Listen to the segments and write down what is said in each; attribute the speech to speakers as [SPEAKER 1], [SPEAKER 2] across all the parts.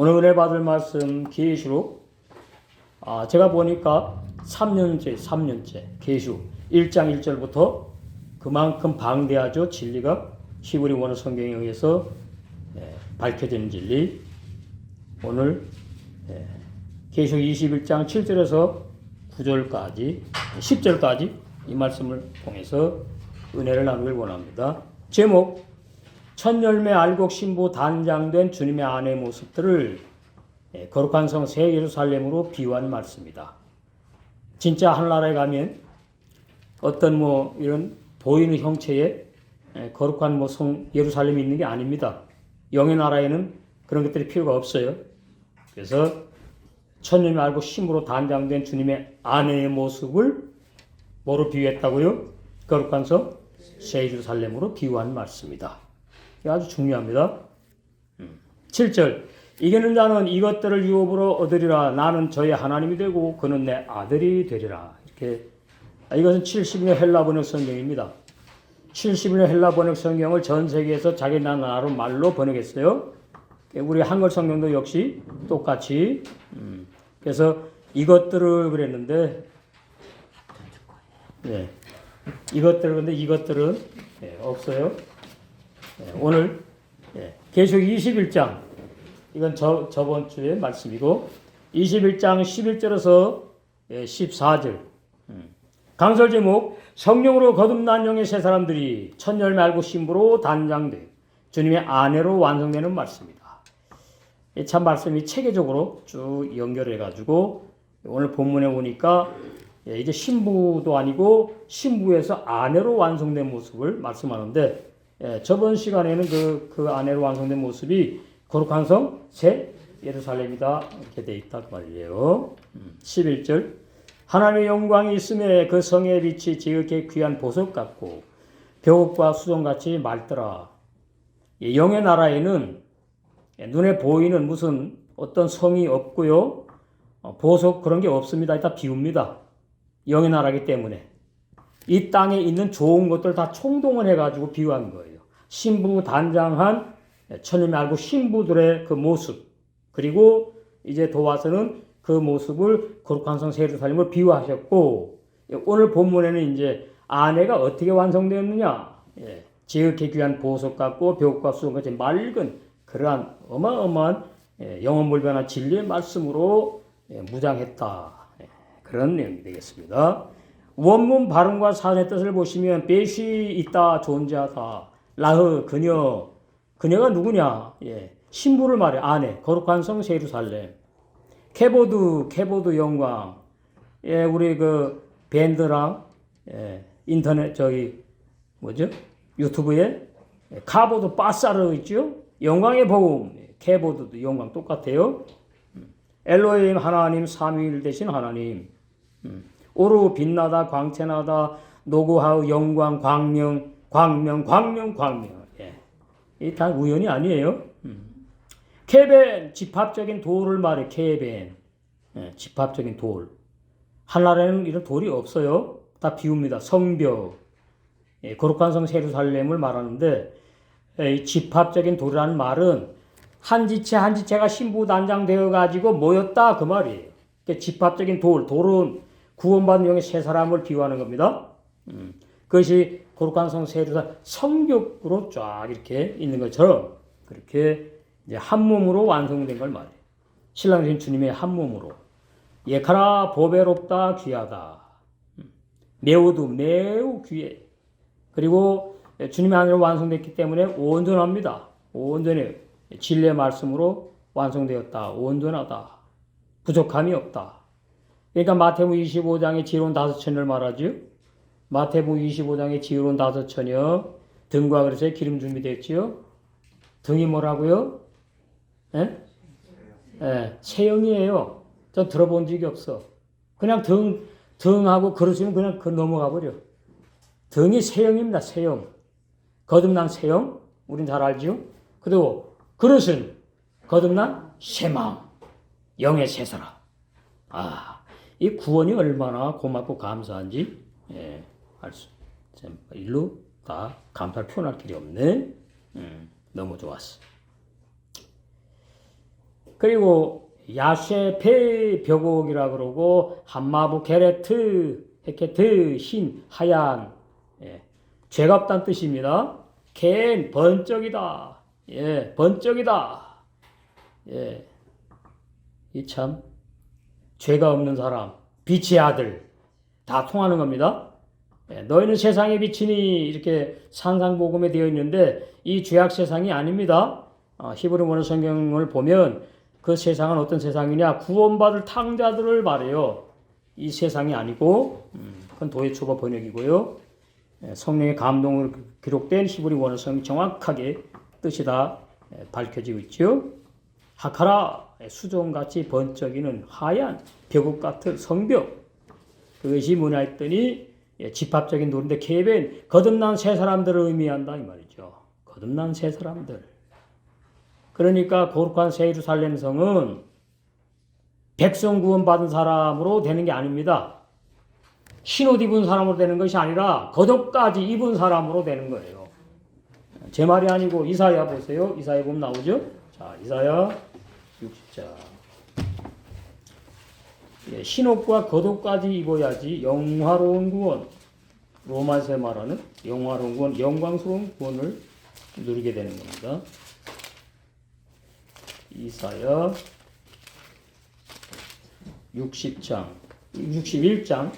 [SPEAKER 1] 오늘 은혜 받을 말씀 계시록 제가 보니까 3년째 계시록 1장 1절부터 그만큼 방대하죠. 진리가 히브리 원어 성경에 의해서 밝혀지는 진리. 오늘 계시록 21장 7절에서 9절까지 10절까지 이 말씀을 통해서 은혜를 나누길 원합니다. 제목 첫 열매 알곡 신부 단장된 주님의 아내의 모습들을 거룩한 성 새 예루살렘으로 비유한 말씀입니다. 진짜 하늘나라에 가면 어떤 이런 보이는 형체의 거룩한 성 예루살렘이 있는 게 아닙니다. 영의 나라에는 그런 것들이 필요가 없어요. 그래서 첫 열매 알곡 신부로 단장된 주님의 아내의 모습을 뭐로 비유했다고요? 거룩한 성 새 예루살렘으로 비유한 말씀입니다. 아주 중요합니다. 7절 이기는 자는 이것들을 유업으로 얻으리라. 나는 저의 하나님이 되고 그는 내 아들이 되리라. 이렇게 이것은 70년 헬라 번역 성경입니다. 70년 헬라 번역 성경을 전 세계에서 자기 나라로 말로 번역했어요. 우리 한글 성경도 역시 똑같이. 그래서 이것들을 그랬는데 이것들은 없어요. 오늘 계시록 21장 이건 저번 주의 말씀이고 21장 11절에서 14절 강설 제목 성령으로 거듭난 영의 새 사람들이 첫 열매 알곡 신부로 단장돼 주님의 아내로 완성되는 말씀입니다. 참 말씀이 체계적으로 쭉 연결해 가지고 오늘 본문에 오니까 이제 신부도 아니고 신부에서 아내로 완성된 모습을 말씀하는데 저번 시간에는 그 아내로 완성된 모습이 거룩한 성 새 예루살렘이다 이렇게 돼 있다 그 말이에요. 11절 하나님의 영광이 있음에 그 성의 빛이 지극히 귀한 보석 같고 벽과 수정같이 맑더라. 영의 나라에는 눈에 보이는 무슨 어떤 성이 없고요. 보석 그런 게 없습니다. 다 비웁니다. 영의 나라이기 때문에 이 땅에 있는 좋은 것들 다 총동원 해가지고 비유한 거예요. 신부 단장한 천년의 알고 신부들의 그 모습 그리고 이제 도와서는 그 모습을 거룩한 성 새 예루살렘을 비유하셨고 오늘 본문에는 이제 아내가 어떻게 완성되었느냐 지극히 귀한 보석 같고 벽과 수정같이 맑은 그러한 어마어마한 영원불변한 진리의 말씀으로 무장했다. 그런 내용이 되겠습니다. 원문 발음과 사전의 뜻을 보시면 벳이 있다 존재하다 라흐 그녀가 누구냐? 신부를 말해 아내 거룩한 성 새 예루살렘 케보드 영광 우리 그 밴드랑 인터넷 유튜브에 카보드 바사르 있죠? 영광의 복음 케보드도 영광 똑같아요. 엘로힘 하나님 삼위일 되신 하나님 오루 빛나다 광채나다 노고하우 영광 광명 이 다 우연이 아니에요. 케벤 집합적인 돌을 말해 케벤 집합적인 돌 하늘나라에는 이런 돌이 없어요. 다 비웁니다. 성벽 거룩한 성 예루살렘을 말하는데 이 집합적인 돌이라는 말은 한 지체가 신부 단장되어 가지고 모였다 그 말이에요. 그러니까 집합적인 돌은 구원받은 영의 세 사람을 비유하는 겁니다. 그것이 거룩한 성 새 예루살렘 성벽으로 쫙 이렇게 있는 것처럼 그렇게 이제 한 몸으로 완성된 걸 말해요. 신랑 되신 주님의 한 몸으로 예카라 보배롭다 귀하다 매우 귀해. 그리고 주님의 하늘로 완성됐기 때문에 온전합니다. 온전해 진리의 말씀으로 완성되었다. 온전하다. 부족함이 없다. 그러니까 마태복음 25장의 지혜로운 5처녀를 말하죠. 마태복음 25장의 지혜로운 5처녀 등과 그릇에 기름 준비됐지요. 등이 뭐라고요? 세형이에요. 전 들어본 적이 없어. 그냥 등하고 그릇이면 그냥 넘어가 버려. 등이 세형입니다. 세형. 거듭난 세형. 우린 잘 알죠. 그리고 그릇은 거듭난 새마음. 영의 새 사람. 이 구원이 얼마나 고맙고 감사한지 일로 다 감사를 표현할 길이 없네. 너무 좋았어. 그리고 야쉐페 벽옥이라 그러고 한마부 게레트 헤케트 흰 하얀 예, 죄가 없다는 뜻입니다. 겐 번쩍이다. 예, 번쩍이다. 예, 이 참 죄가 없는 사람, 빛의 아들 다 통하는 겁니다. 예, 너희는 세상의 빛이니 이렇게 산상복음에 되어 있는데 이 죄악 세상이 아닙니다. 히브리 원어 성경을 보면 그 세상은 어떤 세상이냐? 구원받을 탕자들을 말해요. 이 세상이 아니고 그건 도의 초보 번역이고요. 예, 성령의 감동으로 기록된 히브리 원어 성경이 정확하게 뜻이 다 밝혀지고 있죠. 하카라 수종같이 번쩍이는 하얀 벽옥 같은 성벽 그것이 뭐냐 했더니 집합적인 노래인데 케벤 거듭난 새 사람들을 의미한다 이 말이죠. 거듭난 새 사람들. 그러니까 거룩한 새 예루살렘 성은 백성 구원 받은 사람으로 되는 게 아닙니다. 흰옷 입은 사람으로 되는 것이 아니라 겉옷까지 입은 사람으로 되는 거예요. 제 말이 아니고 이사야 보세요. 이사야 보면 나오죠. 자, 이사야 60장. 예, 흰옷과 겉옷까지 입어야지 영화로운 구원, 로마에서 말하는 영화로운 구원, 영광스러운 구원을 누리게 되는 겁니다. 이사야 60장, 61장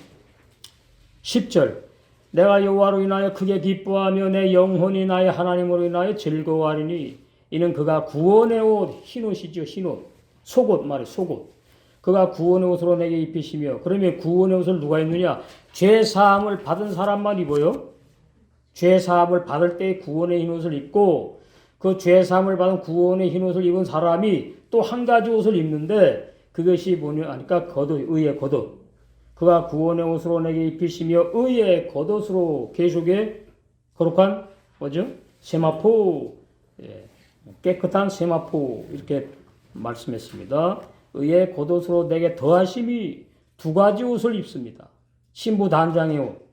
[SPEAKER 1] 10절 내가 여호와로 인하여 크게 기뻐하며 내 영혼이 나의 하나님으로 인하여 즐거워하리니 이는 그가 구원의 옷, 흰옷이죠. 흰옷, 속옷 말이에요. 속옷. 그가 구원의 옷으로 내게 입히시며 그러면 구원의 옷을 누가 입느냐? 죄사함을 받은 사람만 입어요. 죄사함을 받을 때 구원의 흰옷을 입고 그 죄사함을 받은 구원의 흰옷을 입은 사람이 또 한 가지 옷을 입는데 그것이 뭐냐 하니까 겉옷, 의의 겉옷. 그가 구원의 옷으로 내게 입히시며 의의 겉옷으로 계속에 거룩한 뭐죠? 세마포, 예, 깨끗한 세마포 이렇게 말씀했습니다. 의의 겉옷으로 내게 더하심이 두 가지 옷을 입습니다. 신부 단장의 옷.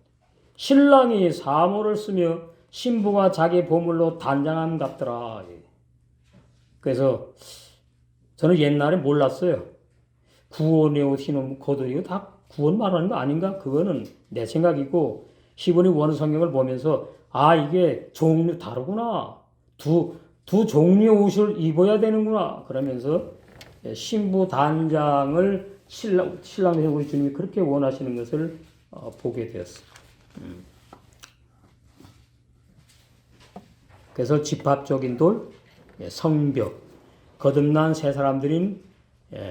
[SPEAKER 1] 신랑이 사모를 쓰며 신부가 자기 보물로 단장함 같더라. 그래서 저는 옛날에 몰랐어요. 구원의 옷, 흰옷, 겉옷 이거 다 구원 말하는 거 아닌가? 그거는 내 생각이고 히브리 원어 성경을 보면서 아 이게 종류 다르구나. 두 종류의 옷을 입어야 되는구나. 그러면서 신부 단장을 신랑의 우리 주님이 그렇게 원하시는 것을 보게 되었어요. 그래서 집합적인 돌, 성벽, 거듭난 새 사람들인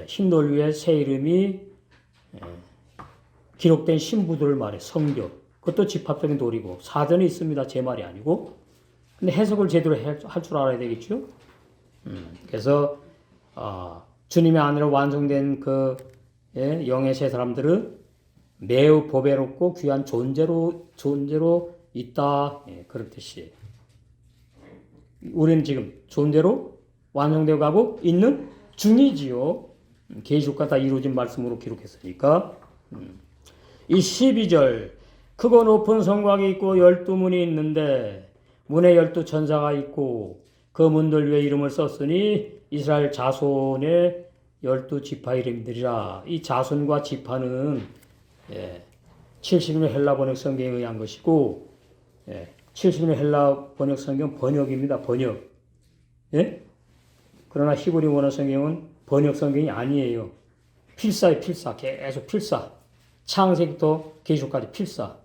[SPEAKER 1] 흰돌 위에 새 이름이 기록된 신부들을 말해 성벽. 그것도 집합적인 돌이고 사전에 있습니다. 제 말이 아니고. 근데 해석을 제대로 할 줄 알아야 되겠죠. 그래서 주님의 안으로 완성된 그 영의 새 사람들은 매우 보배롭고 귀한 존재로 있다. 그런 뜻이에요. 우리는 지금 존재로 완성되어 가고 있는 중이지요. 계시록과 다 이루어진 말씀으로 기록했으니까. 이 12절 크고 높은 성곽이 있고 12문이 있는데 문에 12천사가 있고 그 문들 위에 이름을 썼으니 이스라엘 자손의 12지파 이름들이라. 이 자손과 지파는 70년 헬라 번역 성경에 의한 것이고 70년 헬라 번역 성경 번역입니다. 번역. 예? 그러나 히브리 원어 성경은 번역 성경이 아니에요. 필사의 필사. 계속 필사. 창세기부터 계시록까지 필사.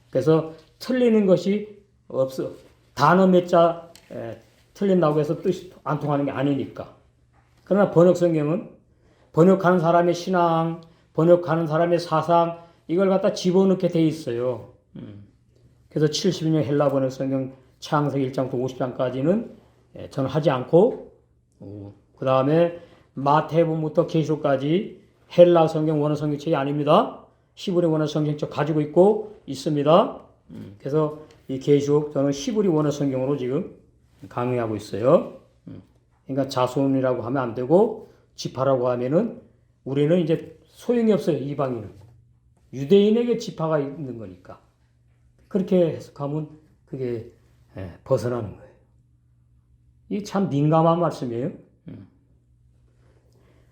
[SPEAKER 1] 그래서 틀리는 것이 없어. 단어 몇 자 틀린다고 해서 뜻이 안 통하는 게 아니니까. 그러나 번역 성경은 번역하는 사람의 신앙, 번역하는 사람의 사상 이걸 갖다 집어넣게 돼 있어요. 그래서 70년 헬라 번역 성경 창세기 1장부터 50장까지는 저는 하지 않고 그 다음에 마태복음부터 계시록까지 헬라 성경 원어 성경책이 아닙니다. 히브리 원어 성경책 가지고 있고 있습니다. 그래서 이 계시록 저는 히브리 원어 성경으로 지금 강의하고 있어요. 그러니까 자손이라고 하면 안 되고 지파라고 하면은 우리는 이제 소용이 없어요. 이방인은 유대인에게 지파가 있는 거니까 그렇게 해석하면 그게 벗어나는 거예요. 이 참 민감한 말씀이에요.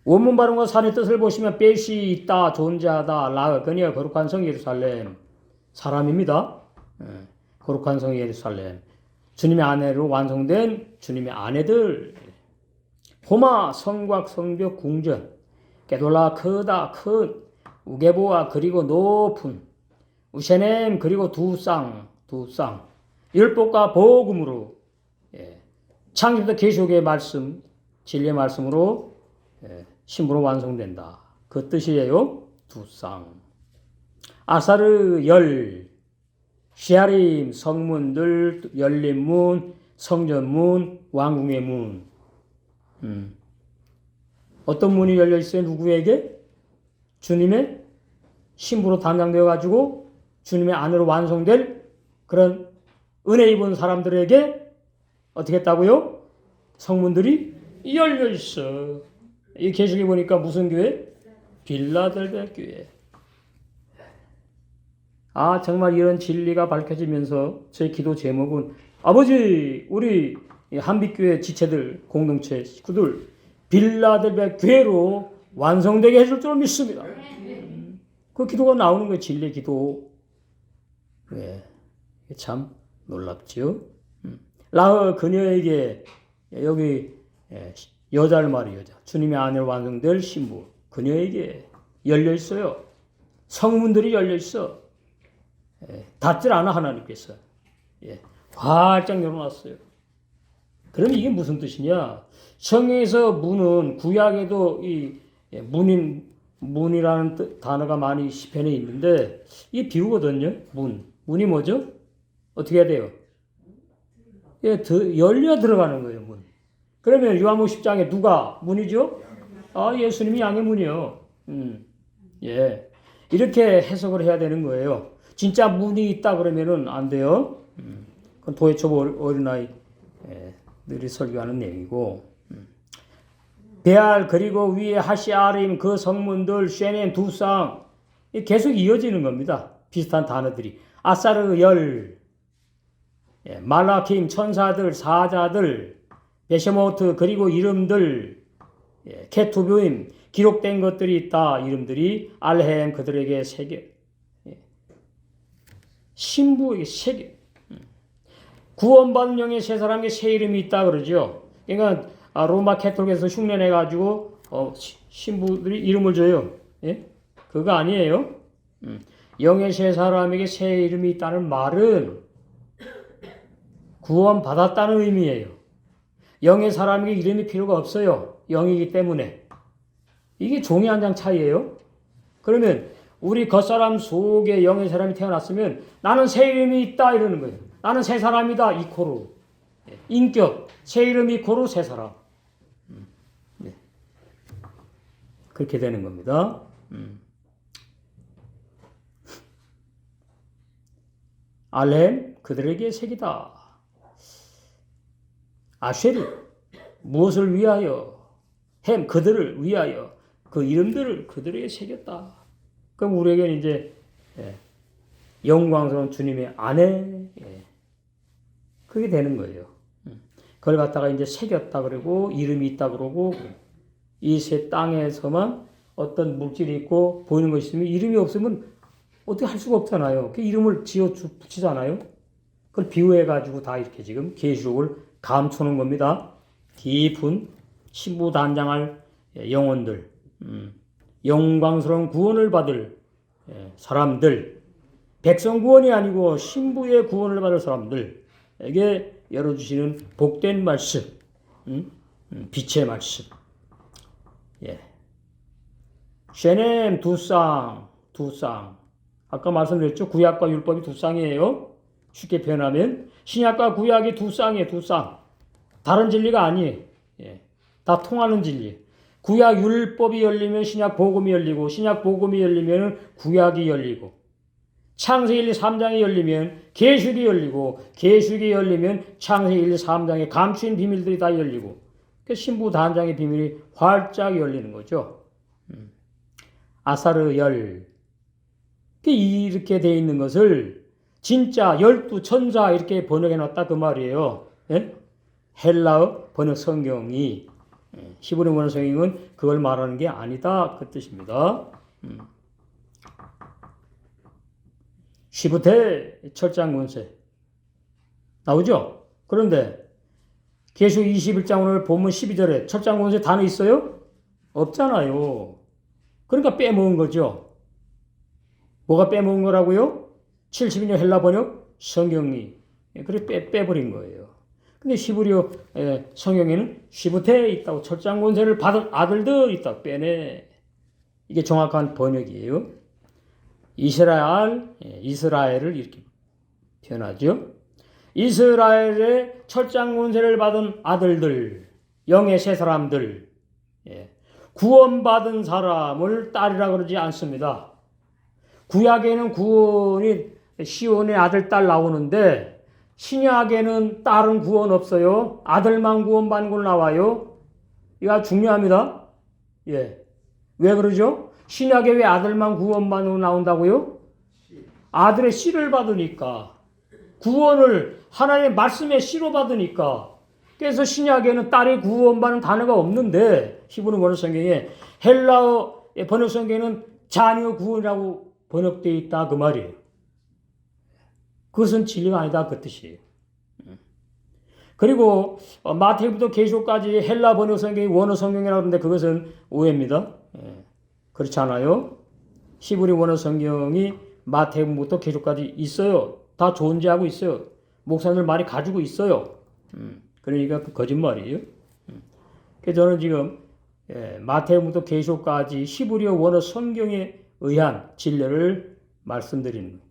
[SPEAKER 1] 원문 발음과 산의 뜻을 보시면 벳이 있다, 존재하다, 라, 그니야 거룩한 성 예루살렘. 사람입니다. 거룩한 성 예루살렘. 주님의 아내로 완성된 주님의 아내들. 호마, 성곽, 성벽, 궁전. 게돌라, 크다, 큰. 우게보아, 그리고 높은. 우셰넴, 그리고 두 쌍. 율법과 복음으로. 창조부터 계시록의 말씀, 진리의 말씀으로 신부로 완성된다. 그 뜻이에요. 두 쌍. 아사르 열. 시아림, 성문들, 열린 문, 성전문, 왕궁의 문. 어떤 문이 열려 있어요? 누구에게? 주님의 신부로 단장되어 가지고 주님의 아내로 완성될 그런 은혜 입은 사람들에게 어떻게 했다고요? 성문들이 열려 있어. 이 계시록에 보니까 무슨 교회? 빌라델베 교회. 아, 정말 이런 진리가 밝혀지면서 제 기도 제목은 아버지, 우리 한빛교회 지체들, 공동체 식구들 빌라델베 교회로 완성되게 해줄 줄 믿습니다. 그 기도가 나오는 거예요. 진리 기도. 네, 참 놀랍지요. 라흐 그녀에게 여기 여자를 말이에요. 여자. 주님의 아내로 완성될 신부. 그녀에게 열려 있어요. 성문들이 열려 있어. 닫질 않아 하나님께서. 활짝 열어놨어요. 그럼 이게 무슨 뜻이냐? 성경에서 문은 구약에도 이 문이라는 단어가 많이 시편에 있는데 이게 비유거든요. 문이 뭐죠? 어떻게 해야 돼요? 열려 들어가는 거예요. 문. 그러면 요한복음 10장에 누가 문이죠? 아, 예수님이 양의 문이요. 이렇게 해석을 해야 되는 거예요. 진짜 문이 있다 그러면은 안 돼요. 그건 도예초보 어린아이들이 설교하는 내용이고. 베알 그리고 위에 하시아림 그 성문들 쉐넨 두 쌍 계속 이어지는 겁니다. 비슷한 단어들이. 아사르 열 말라킴 천사들 사자들 베시모트 그리고 이름들 케투브임 기록된 것들이 있다. 이름들이 알햄 그들에게 새겨 신부에게 새겨 구원받은 영의 세 사람에게 새 이름이 있다 그러죠. 그러니까 로마 캐톨릭에서 흉내내 가지고 신부들이 이름을 줘요. 그거 아니에요. 영의 세 사람에게 새 이름이 있다는 말은 구원받았다는 의미예요. 영의 사람에게 이름이 필요가 없어요. 영이기 때문에. 이게 종이 한 장 차이예요. 그러면 우리 겉사람 속에 영의 사람이 태어났으면 나는 새 이름이 있다 이러는 거예요. 나는 새 사람이다 이코로. 인격, 새 이름 이코로 새 사람. 그렇게 되는 겁니다. 알렘 그들에게 색이다. 아쉐르 무엇을 위하여? 햄 그들을 위하여 그 이름들을 그들에게 새겼다. 그럼 우리에게는 이제 영광스러운 주님의 아내 그게 되는 거예요. 그걸 갖다가 이제 새겼다 그러고 이름이 있다 그러고 이 새 땅에서만 어떤 물질이 있고 보이는 것이 있으면 이름이 없으면 어떻게 할 수가 없잖아요. 그 이름을 지어 붙이잖아요. 그걸 비유해 가지고 다 이렇게 지금 계시록을 감추는 겁니다. 깊은 신부 단장할 영혼들, 영광스러운 구원을 받을 사람들, 백성 구원이 아니고 신부의 구원을 받을 사람들에게 열어주시는 복된 말씀, 빛의 말씀. 쉐넴 두 쌍. 아까 말씀드렸죠. 구약과 율법이 두 쌍이에요. 쉽게 표현하면 신약과 구약이 두 쌍이에요. 두 쌍. 다른 진리가 아니에요. 다 통하는 진리. 구약 율법이 열리면 신약 복음이 열리고 신약 복음이 열리면 구약이 열리고 창세기 1, 2, 3장이 열리면 계시록이 열리고 계시록이 열리면 창세기 1, 2, 3장에 감추인 비밀들이 다 열리고 신부 단장의 비밀이 활짝 열리는 거죠. 아사르 열. 이렇게 되어 있는 것을 진짜 12천사 이렇게 번역해 놨다 그 말이에요. 헬라어 번역 성경이 히브리 원어 성경은 그걸 말하는 게 아니다 그 뜻입니다. 시부테 철장 권세 나오죠? 그런데 계시록 21장 오늘 본문 12절에 철장 권세 단어 있어요? 없잖아요. 그러니까 빼먹은 거죠. 뭐가 빼먹은 거라고요? 72년 헬라 번역 성경이 그래 빼버린 거예요. 근데 히브리어 성경에는 시부테에 있다고 철장 권세를 받은 아들들 있다고 빼내. 이게 정확한 번역이에요. 이스라엘을 이렇게 표현하죠. 이스라엘의 철장 권세를 받은 아들들, 영의 세 사람들, 구원받은 사람을 딸이라 그러지 않습니다. 구약에는 구원이 시온의 아들, 딸 나오는데 신약에는 딸은 구원 없어요. 아들만 구원받는 걸로 나와요. 이거 중요합니다. 예. 왜 그러죠? 신약에 왜 아들만 구원받는 걸로 나온다고요? 아들의 씨를 받으니까. 구원을 하나님의 말씀의 씨로 받으니까. 그래서 신약에는 딸이 구원받는 단어가 없는데 히브리 원어 성경에 헬라어 번역 성경에는 자녀 구원이라고 번역되어 있다 그 말이에요. 그것은 진리가 아니다 그 뜻이에요. 그리고 마태복음부터 계시록까지 헬라 번역 성경이 원어 성경이라고 하는데 그것은 오해입니다. 그렇지 않아요. 히브리 원어 성경이 마태복음부터 계시록까지 있어요. 다 존재하고 있어요. 목사님들 많이 가지고 있어요. 그러니까 그 거짓말이에요. 그래서 저는 지금 마태복음부터 계시록까지 히브리어 원어 성경에 의한 진리를 말씀드리는 거예요.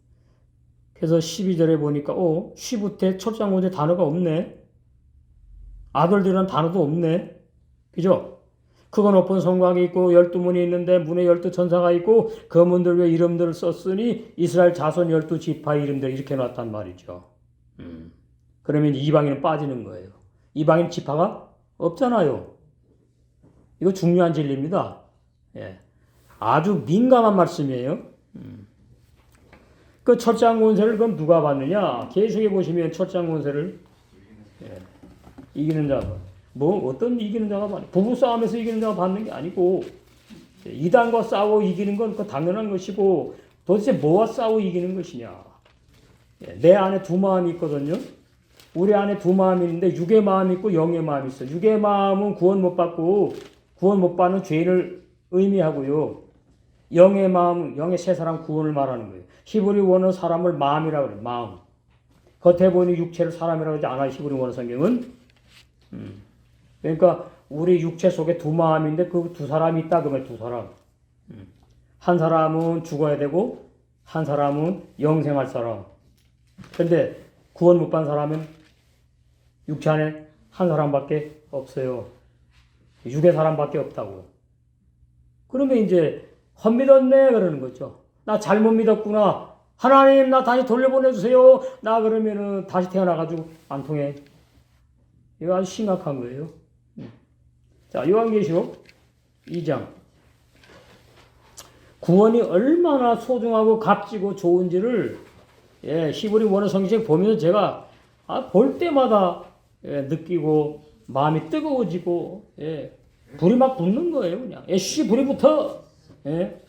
[SPEAKER 1] 그래서 12절에 보니까 시부테 철장 권세 단어가 없네. 아들들이란 단어도 없네. 그죠? 크고 높은 성곽이 있고 12문이 있는데 문에 12천사가 있고 그 문들 위에 이름들을 썼으니 이스라엘 자손 12지파의 이름들 이렇게 놨단 말이죠. 그러면 이방인은 빠지는 거예요. 이방인 지파가 없잖아요. 이거 중요한 진리입니다. 예. 아주 민감한 말씀이에요. 그 철장 권세를 그럼 누가 받느냐? 계시록에 보시면 철장 권세를 이기는 자가 어떤 이기는 자가 받는 부부 싸움에서 이기는 자가 받는 게 아니고 이단과 싸워 이기는 건 그 당연한 것이고 도대체 뭐와 싸워 이기는 것이냐? 내 안에 두 마음이 있거든요. 우리 안에 두 마음이 있는데 육의 마음이 있고 영의 마음이 있어. 육의 마음은 구원 못 받고 구원 못 받는 죄인을 의미하고요. 영의 마음, 영의 세 사람 구원을 말하는 거예요. 히브리 원어 사람을 마음이라고 그래요. 마음. 겉에 보이는 육체를 사람이라고 하지 않아요. 히브리 원어 성경은. 그러니까 우리 육체 속에 두 마음인데 그 두 사람이 있다 그러면 두 사람. 한 사람은 죽어야 되고 한 사람은 영생할 사람. 그런데 구원 못 받은 사람은 육체 안에 한 사람밖에 없어요. 육의 사람밖에 없다고. 그러면 이제 헛믿었네 그러는 거죠. 나 잘못 믿었구나. 하나님 나 다시 돌려보내주세요. 나 그러면은 다시 태어나가지고 안 통해. 이거 아주 심각한 거예요. 자, 요한계시록 2장. 구원이 얼마나 소중하고 값지고 좋은지를 히브리 원어 성경 보면서 제가 볼 때마다 느끼고 마음이 뜨거워지고 불이 막 붙는 거예요. 그냥 불이 붙어.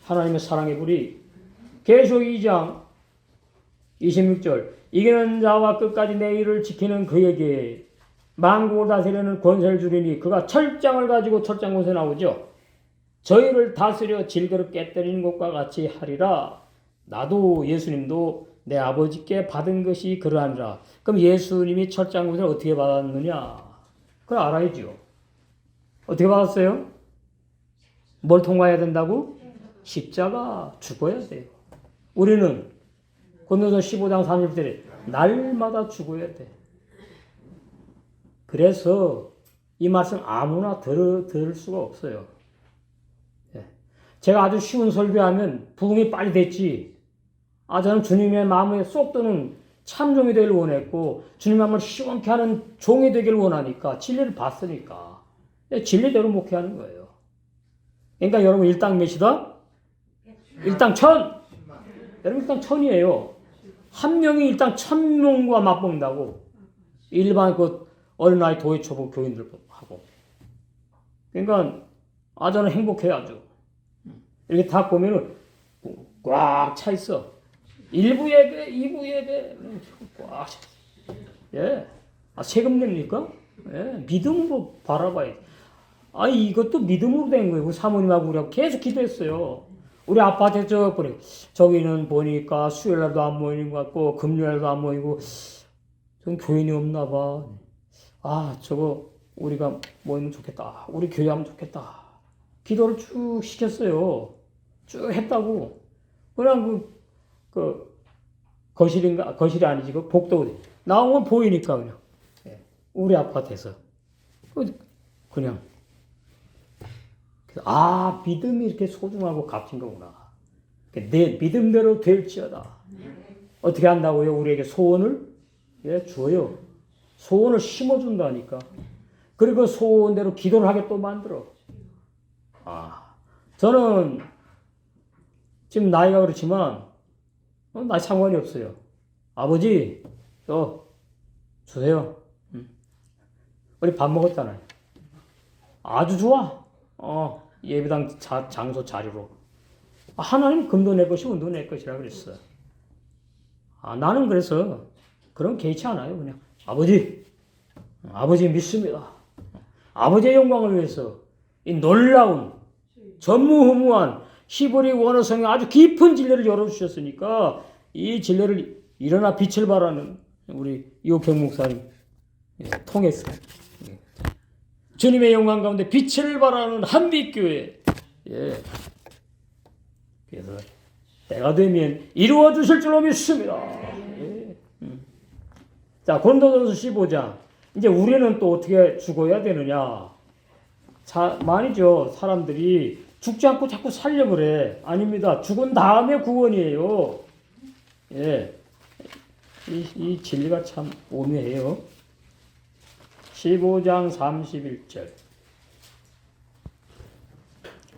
[SPEAKER 1] 하나님의 사랑의 불이. 계시록 2장 26절. 이기는 자와 끝까지 내 일을 지키는 그에게 만국을 다스리는 권세를 주리니 그가 철장을 가지고 철장 권세 나오죠. 저희를 다스려 질그릇 깨뜨리는 것과 같이 하리라. 나도 예수님도 내 아버지께 받은 것이 그러하니라. 그럼 예수님이 철장 권세를 어떻게 받았느냐? 그걸 알아야죠. 어떻게 받았어요? 뭘 통과해야 된다고? 십자가 죽어야 돼요. 우리는 고린도서 15장 30절에 날마다 죽어야 돼. 그래서 이 말씀 아무나 들을 수가 없어요. 제가 아주 쉬운 설교하면 부흥이 빨리 됐지. 저는 주님의 마음에 쏙 드는 참종이 되길 원했고 주님의 마음을 시원케 하는 종이 되길 원하니까 진리를 봤으니까 진리대로 목회하는 거예요. 그러니까 여러분 일당 몇이다? 일당 1000. 여러분 일당 1000이에요. 한 명이 일당 1000명과 맞먹는다고. 일반 어린아이 도예초보 교인들하고. 그러니까 저는 행복해요 아주. 이렇게 다 보면은 꽉 차 있어. 1부 예배, 2부 예배 꽉 차 있어. 예. 세금 냅니까? 예. 믿음으로 바라봐야 돼. 이것도 믿음으로 된 거예요. 우리 사모님하고 우리하고 계속 기도했어요. 우리 아파트 저기는 보니까 수요일날도 안 모이는 것 같고 금요일날도 안 모이고 좀 교인이 없나 봐. 저거 우리가 모이면 좋겠다. 우리 교회 하면 좋겠다. 기도를 쭉 시켰어요. 쭉 했다고. 그냥 거실이 아니지, 복도 나온 건 보이니까 그냥. 우리 아파트에서. 그냥. 믿음이 이렇게 소중하고 값진 거구나. 내 믿음대로 될지어다. 어떻게 한다고요? 우리에게 소원을 주어요. 소원을 심어준다니까. 그리고 소원대로 기도를 하게 또 만들어. 저는 지금 나이가 그렇지만 나이 상관이 없어요. 아버지, 주세요. 우리 밥 먹었잖아요. 아주 좋아. 예배당 장소 자리로. 하나님 금도 내 것이 은도 내 것이라 그랬어. 나는 그래서 그런 개의치 않아요. 그냥 아버지 믿습니다. 아버지의 영광을 위해서 이 놀라운 전무후무한 히브리 원어성의 아주 깊은 진리를 열어주셨으니까 이 진리를 일어나 빛을 발하는 우리 이호평 목사님 통해서 주님의 영광 가운데 빛을 발하는 한빛교회. 그래서 때가 되면 이루어 주실 줄로 믿습니다. 자, 고린도전서 15장. 이제 우리는 또 어떻게 죽어야 되느냐? 말이죠. 사람들이 죽지 않고 자꾸 살려 그래. 아닙니다. 죽은 다음에 구원이에요. 이 진리가 참 오묘해요. 15장 31절.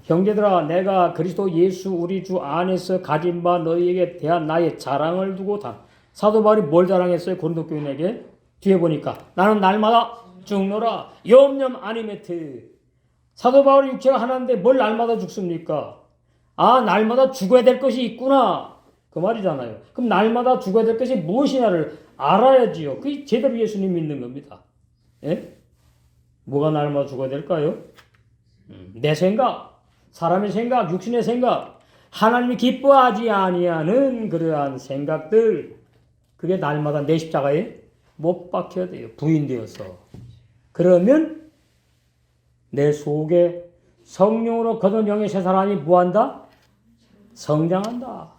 [SPEAKER 1] 형제들아, 내가 그리스도 예수 우리 주 안에서 가진 바 너희에게 대한 나의 자랑을 두고 사도 바울이 뭘 자랑했어요? 고린도 교인에게? 뒤에 보니까 나는 날마다 죽노라 염염 아니메트. 사도 바울의 육체가 하나인데 뭘 날마다 죽습니까? 날마다 죽어야 될 것이 있구나 그 말이잖아요. 그럼 날마다 죽어야 될 것이 무엇이냐를 알아야지요. 그게 제대로 예수님 믿는 겁니다. 뭐가 날마다 죽어야 될까요? 내 생각, 사람의 생각, 육신의 생각, 하나님이 기뻐하지 아니하는 그러한 생각들, 그게 날마다 내 십자가에 못 박혀야 돼요. 부인되어서. 그러면 내 속에 성령으로 거둔 영의 새 사람이 뭐한다? 성장한다.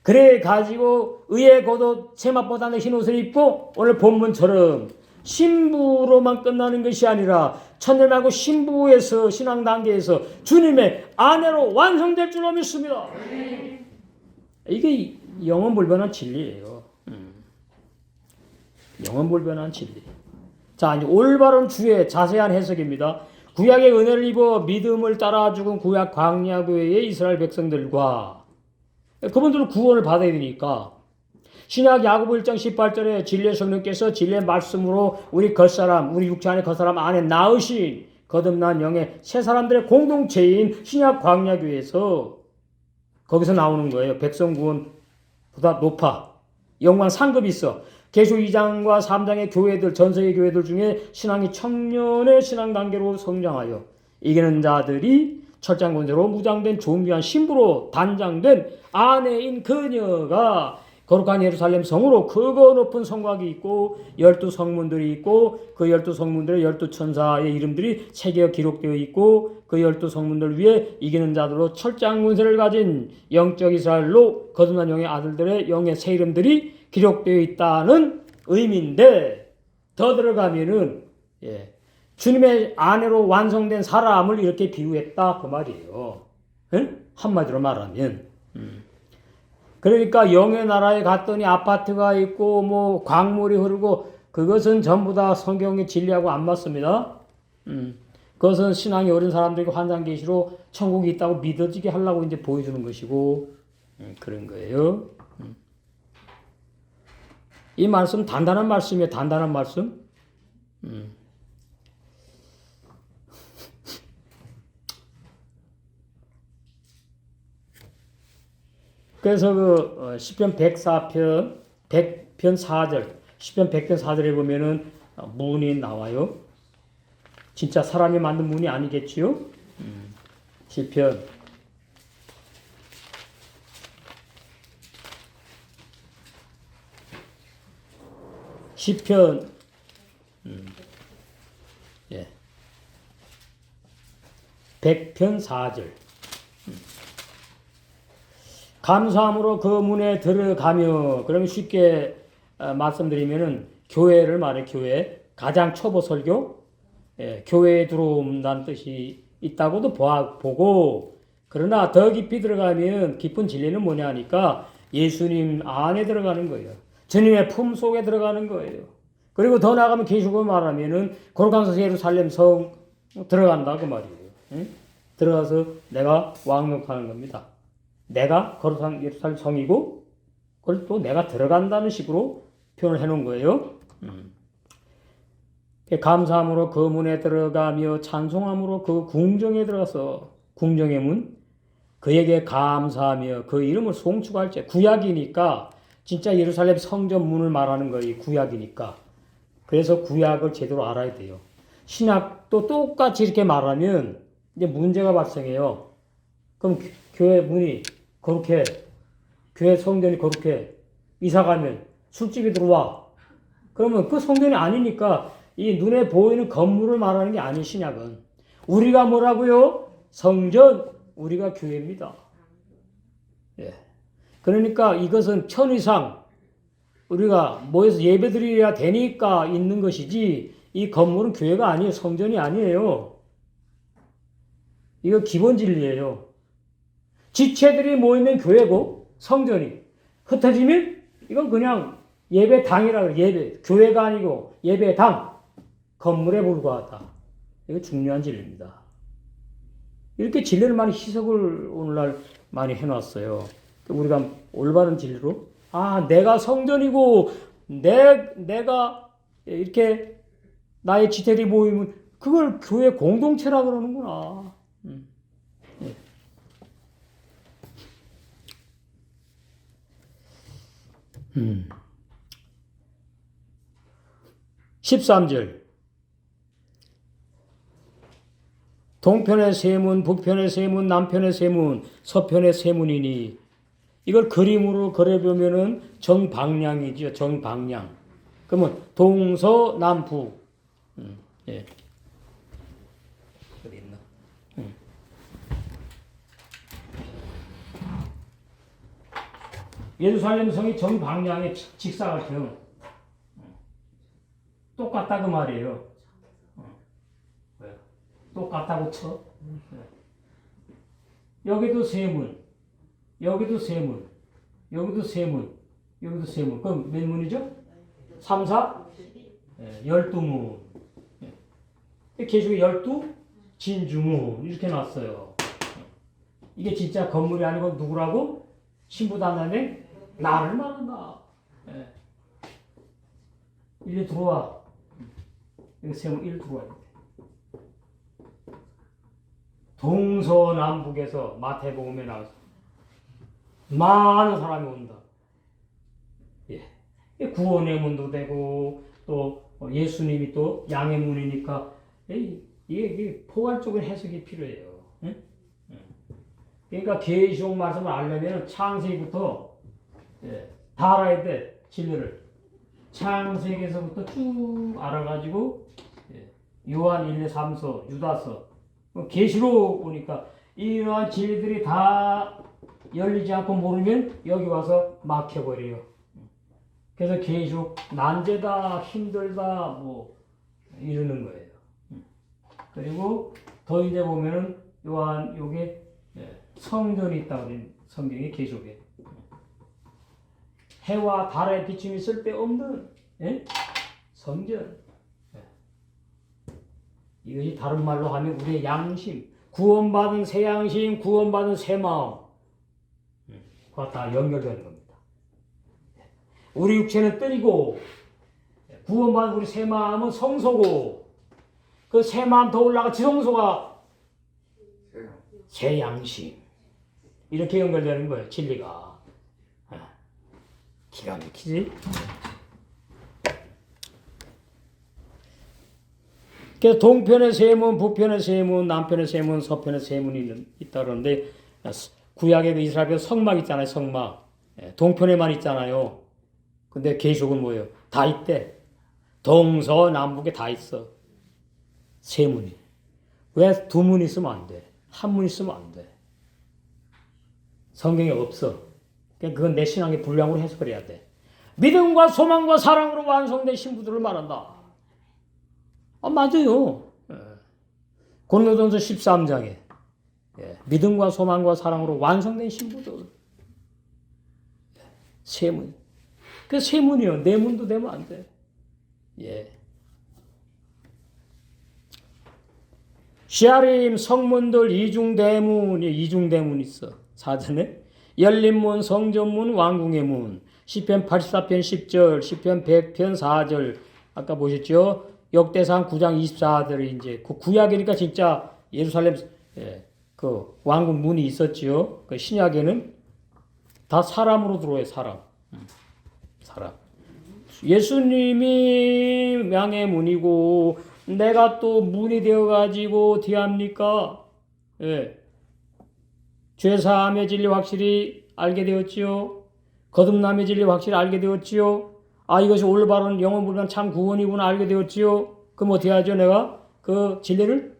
[SPEAKER 1] 그래 가지고 의의 겉옷 세맛보다는 흰 옷을 입고 오늘 본문처럼 신부로만 끝나는 것이 아니라 천년 말고 신부에서 신앙 단계에서 주님의 아내로 완성될 줄로 믿습니다. 이게 영원불변한 진리예요. 영원불변한 진리. 자, 이제 올바른 주의 자세한 해석입니다. 구약의 은혜를 입어 믿음을 따라 죽은 구약 광야교회의 이스라엘 백성들과 그분들은 구원을 받아야 되니까 신약 야고보 1장 18절에 진리의 성령께서 진리의 말씀으로 우리 겉사람, 우리 육체 안에 겉사람 안에 낳으신 거듭난 영의 새 사람들의 공동체인 신약 광야교회에서 거기서 나오는 거예요. 백성 구원보다 높아. 영광 상급이 있어. 계시록 2장과 3장의 교회들, 전세의 교회들 중에 신앙이 청년의 신앙 단계로 성장하여 이기는 자들이 철장군대로 무장된 존귀한 신부로 단장된 아내인 그녀가 거룩한 예루살렘 성으로 크고 높은 성곽이 있고 12성문들이 있고 그 12성문들의 12천사의 이름들이 책에 기록되어 있고 그 12성문들 위에 이기는 자들로 철장 군세를 가진 영적 이스라엘로 거듭난 영의 아들들의 영의 새 이름들이 기록되어 있다는 의미인데 더 들어가면은 주님의 아내로 완성된 사람을 이렇게 비유했다 그 말이에요. 한마디로 말하면 그러니까 영의 나라에 갔더니 아파트가 있고 뭐 광물이 흐르고 그것은 전부 다 성경의 진리하고 안 맞습니다. 그것은 신앙이 어린 사람들에게 환상계시로 천국이 있다고 믿어지게 하려고 이제 보여주는 것이고 그런 거예요. 이 말씀 단단한 말씀이에요. 단단한 말씀. 그래서 그 시편 104편 100편 4절 시편 100편 4절에 보면은 문이 나와요. 진짜 사람이 만든 문이 아니겠지요? 시편 100편 4절 감사함으로 그 문에 들어가며 그러면 쉽게 말씀드리면은 교회를 말해 교회 가장 초보 설교 교회에 들어온다는 뜻이 있다고도 보고 그러나 더 깊이 들어가면 깊은 진리는 뭐냐 하니까 예수님 안에 들어가는 거예요. 주님의 품 속에 들어가는 거예요. 그리고 더 나가면 계시고 말하면은 거룩한 예루살렘 성 들어간다 그 말이에요. 응? 들어가서 내가 왕력하는 겁니다. 내가 거룩한 예루살렘 성이고 그걸 또 내가 들어간다는 식으로 표현을 해놓은 거예요. 감사함으로 그 문에 들어가며 찬송함으로 그 궁정에 들어가서 궁정의 문 그에게 감사하며 그 이름을 송축할 때 구약이니까 진짜 예루살렘 성전 문을 말하는 거예요. 구약이니까. 그래서 구약을 제대로 알아야 돼요. 신약도 똑같이 이렇게 말하면 이제 문제가 발생해요. 그럼 교회 문이 거룩해. 교회 성전이 거룩해. 이사 가면 술집이 들어와. 그러면 그 성전이 아니니까 이 눈에 보이는 건물을 말하는 게 아닌 신약은. 우리가 뭐라고요? 성전, 우리가 교회입니다. 예. 그러니까 이것은 편의상 우리가 모여서 예배드려야 되니까 있는 것이지 이 건물은 교회가 아니에요. 성전이 아니에요. 이거 기본 진리예요. 지체들이 모이는 교회고 성전이 흩어지면 이건 그냥 예배당이라 그래요. 예배, 교회가 아니고 예배당, 건물에 불과하다. 이거 중요한 진리입니다. 이렇게 진리를 많이 해석을 오늘날 많이 해놨어요. 우리가 올바른 진리로 내가 성전이고 내가 이렇게 나의 지체들이 모이면 그걸 교회 공동체라 그러는구나. 13절 동편의 세문, 북편의 세문, 남편의 세문, 서편의 세문이니 이걸 그림으로 그려보면은 정방향이죠. 정방향. 그러면 동서남북. 예. 어디 있나? 예루살렘 성이 정방향의 직사각형. 똑같다 그 말이에요. 똑같다고 쳐. 여기도 세문, 여기도 세문, 여기도 세문, 여기도 세문. 그럼 몇 문이죠? 3, 4? 12문. 계시록 12 진주문 이렇게 놨어요. 이게 진짜 건물이 아니고 누구라고? 신부단장에 나를 말한다. 이리 들어와. 여기 세문 1 들어와야 돼. 동서남북에서 마태복음에 나와서 많은 사람이 온다. 예. 구원의 문도 되고 또 예수님이 또 양의 문이니까 이게 포괄적인 해석이 필요해요. 예? 그러니까 계시록 말씀을 알려면 창세기부터 다 알아야 돼. 진리를. 창세기에서부터 쭉 알아가지고 요한 1, 2, 3서, 유다서, 계시록 보니까 이러한 진리들이 다 열리지 않고 모르면 여기 와서 막혀버려요. 그래서 계시록 난제다, 힘들다, 뭐 이러는 거예요. 그리고 더 이제 보면은 요한 요게 성전이 있다고 된 성경의 계시록에 해와 달의 비침이 쓸데없는 성전. 이것이 다른 말로 하면 우리의 양심, 구원받은 새 양심, 구원받은 새 마음, 그와 다 연결되는 겁니다. 우리 육체는 뜰이고 구원받은 우리 새 마음은 성소고 그 새 마음 더 올라가 지성소가 새 양심. 이렇게 연결되는 거예요. 진리가. 기가 막히지? 그래서 동편의 세문, 북편의 세문, 남편의 세문, 서편의 세문이 있다 그러는데 구약의 그 이스라엘 성막 있잖아요. 성막. 동편에만 있잖아요. 근데 계시록은 뭐예요? 다 있대. 동서남북에 다 있어. 세문이. 왜 두 문 있으면 안 돼? 한 문 있으면 안 돼. 성경에 없어. 그건 내 신앙의 분량으로 해석을 해야 돼. 믿음과 소망과 사랑으로 완성된 신부들을 말한다. 맞아요. 고린도전서 13장에 믿음과 소망과 사랑으로 완성된 신부들. 세문. 그 세문이요. 네 문도 되면 안 돼. 예. 시아림 성문들 이중대문 있어. 사전에 열린문, 성전문, 왕궁의 문. 시편 84편 10절, 시편 100편 4절. 아까 보셨죠? 역대상 9장 24절이 이제 그 구약이니까 진짜 예루살렘 그 왕궁 문이 있었지요. 그 신약에는 다 사람으로 들어와요. 사람. 예수님이 양의 문이고 내가 또 문이 되어가지고 어떻게 합니까? 죄사함의 진리 확실히 알게 되었지요. 거듭남의 진리 확실히 알게 되었지요. 이것이 올바른 영원불변 참 구원이구나 알게 되었지요. 그럼 어떻게 하죠? 내가 그 진리를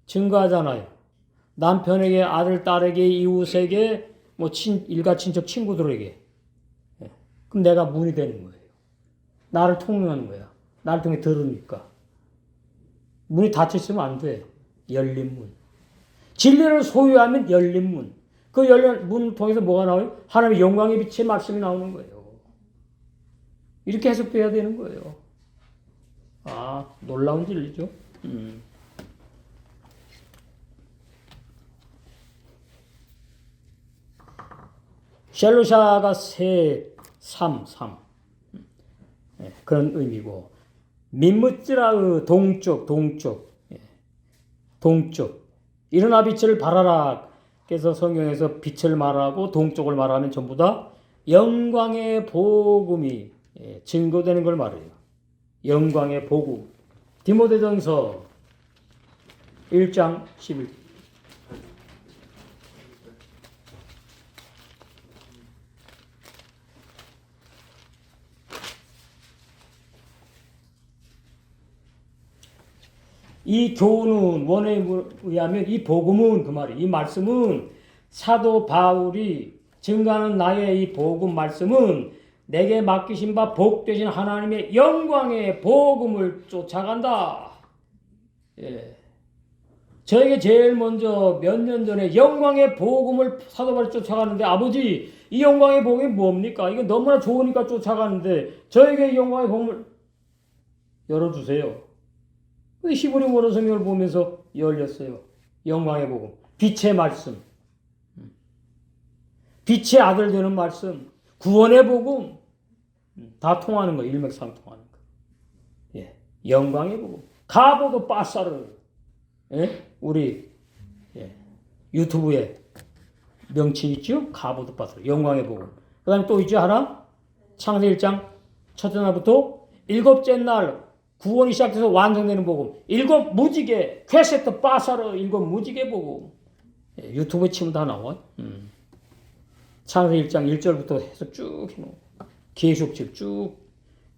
[SPEAKER 1] 증거하잖아요. 남편에게, 아들, 딸에게, 이웃에게, 일가 친척 친구들에게. 그럼 내가 문이 되는 거예요. 나를 통용하는 거야. 나를 통해 들으니까. 문이 닫혀 있으면 안 돼. 열린 문. 진리를 소유하면 열린 문. 그 열린 문을 통해서 뭐가 나와요? 하나님의 영광의 빛의 말씀이 나오는 거예요. 이렇게 해석돼야 되는 거예요. 놀라운 진리죠. 셀로샤가 삼. 그런 의미고. 민무찌라의 동쪽. 일어나 빛을 발하라. 그래서 성경에서 빛을 말하고 동쪽을 말하면 전부 다 영광의 복음이 증거되는 걸 말해요. 영광의 복음. 디모데전서 1장 11절. 이 교훈은 원에 의하면 이 복음은 그 말이에요. 이 말씀은 사도 바울이 증거하는 나의 이 복음 말씀은 내게 맡기신 바 복되신 하나님의 영광의 복음을 쫓아간다. 저에게 제일 먼저 몇 년 전에 영광의 복음을 사도 바울이 쫓아가는데 아버지 이 영광의 복음이 뭡니까? 이거 너무나 좋으니까 쫓아가는데 저에게 이 영광의 복음을 열어주세요. 히브리 원어 성경을 보면서 열렸어요. 영광의 복음. 빛의 말씀. 빛의 아들 되는 말씀. 구원의 복음. 다 통하는 거. 일맥상통하는 거. 영광의 복음. 가보도 빠사르. 우리 유튜브에 명칭 있죠? 가보도 빠사르. 영광의 복음. 그 다음에 또 있죠 하나? 창세기 1장 첫째 날부터 일곱째 날 구원이 시작돼서 완성되는 복음. 일곱 무지개, 퀘세트 빠사르 일곱 무지개 복음. 유튜브에 치면 다 나와. 창세기 1장 1절부터 해서 쭉 해놓은 계시록 쭉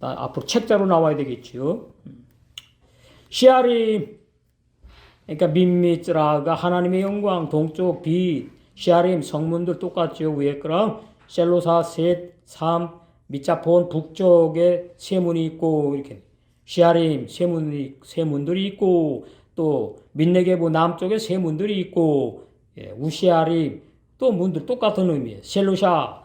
[SPEAKER 1] 앞으로 책자로 나와야 되겠지요. 시아림, 그러니까 민미츠라가 하나님의 영광, 동쪽 빛, 시아림 성문들 똑같죠. 위에 거랑 셀로사 셋, 삼, 미자폰 북쪽에 세문이 있고 이렇게 시아림 세문들이 있고 또 민네게보 남쪽에 세문들이 있고 우시아림 또 문들 똑같은 의미예요. 셀로샤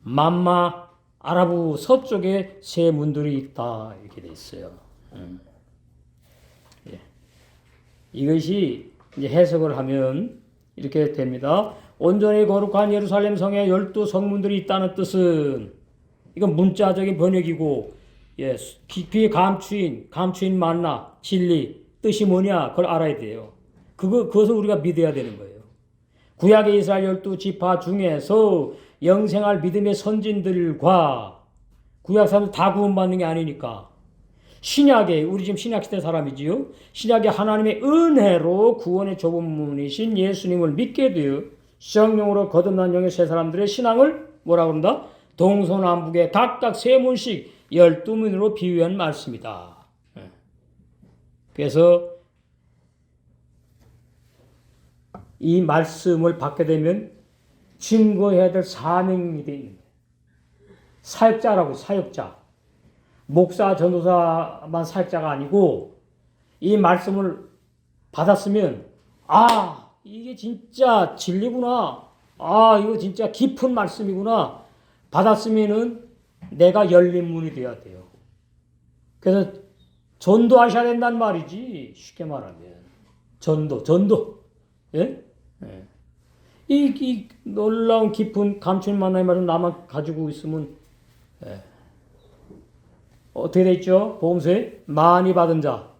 [SPEAKER 1] 맘마 아라브 서쪽에 세문들이 있다 이렇게 돼 있어요. 이것이 이제 해석을 하면 이렇게 됩니다. 온전히 거룩한 예루살렘 성에 12 성문들이 있다는 뜻은 이건 문자적인 번역이고 깊이 감추인 만나 진리 뜻이 뭐냐 그걸 알아야 돼요. 그것을 우리가 믿어야 되는 거예요. 구약의 이스라엘 12지파 중에서 영생할 믿음의 선진들과 구약 사람들 다 구원받는 게 아니니까 신약에 우리 지금 신약시대 사람이지요. 신약에 하나님의 은혜로 구원의 좁은 문이신 예수님을 믿게 되어 성령으로 거듭난 영의 세 사람들의 신앙을 뭐라 그런다? 동서남북에 각각 세 문씩 12문으로 비유한 말씀이다. 그래서 이 말씀을 받게 되면 증거해야 될 사명이 되어 있는 거예요. 사역자라고 사역자. 목사, 전도사만 사역자가 아니고 이 말씀을 받았으면 아 이게 진짜 진리구나. 아 이거 진짜 깊은 말씀이구나. 받았으면은 내가 열린 문이 되어야 돼요. 그래서 전도하셔야 된다는 말이지. 쉽게 말하면 전도. 예? 예. 이 놀라운 깊은 감추는 만남의 말을 나만 가지고 있으면 예. 어떻게 됐죠? 보험서에 많이 받은 자